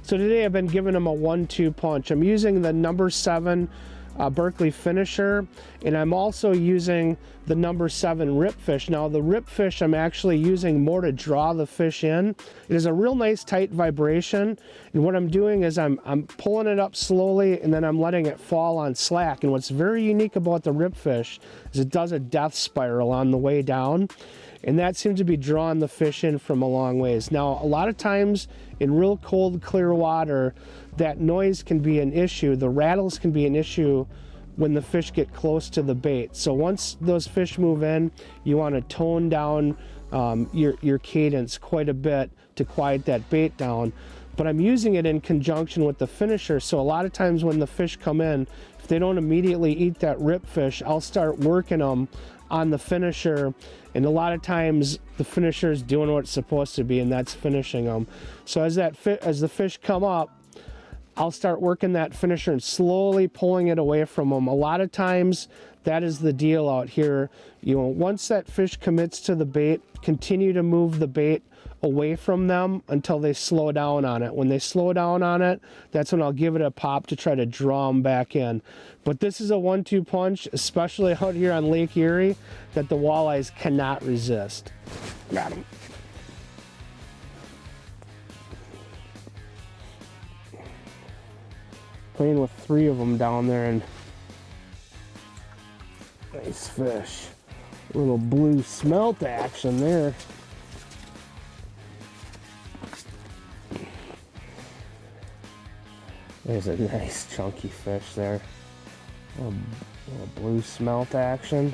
So today I've been giving them a 1-2 punch. I'm using the number 7 Berkeley finisher, and I'm also using the number 7 rip fish. Now the rip fish I'm actually using more to draw the fish in. It is a real nice tight vibration, and what I'm doing is I'm pulling it up slowly and then I'm letting it fall on slack. And what's very unique about the rip fish is it does a death spiral on the way down, and that seems to be drawing the fish in from a long ways. Now a lot of times in real cold clear water, that noise can be an issue. The rattles can be an issue when the fish get close to the bait. So once those fish move in, you want to tone down your cadence quite a bit to quiet that bait down. But I'm using it in conjunction with the finisher, so a lot of times when the fish come in, if they don't immediately eat that rip fish, I'll start working them on the finisher, and a lot of times the finisher is doing what it's supposed to be, and that's finishing them. So as the fish come up, I'll start working that finisher and slowly pulling it away from them. A lot of times that is the deal out here. You know, once that fish commits to the bait, continue to move the bait away from them until they slow down on it. When they slow down on it, that's when I'll give it a pop to try to draw them back in. But this is a 1-2 punch, especially out here on Lake Erie, that the walleyes cannot resist. Got him. Playing with 3 of them down there, and nice fish. A little blue smelt action there. There's a nice chunky fish there. A little blue smelt action.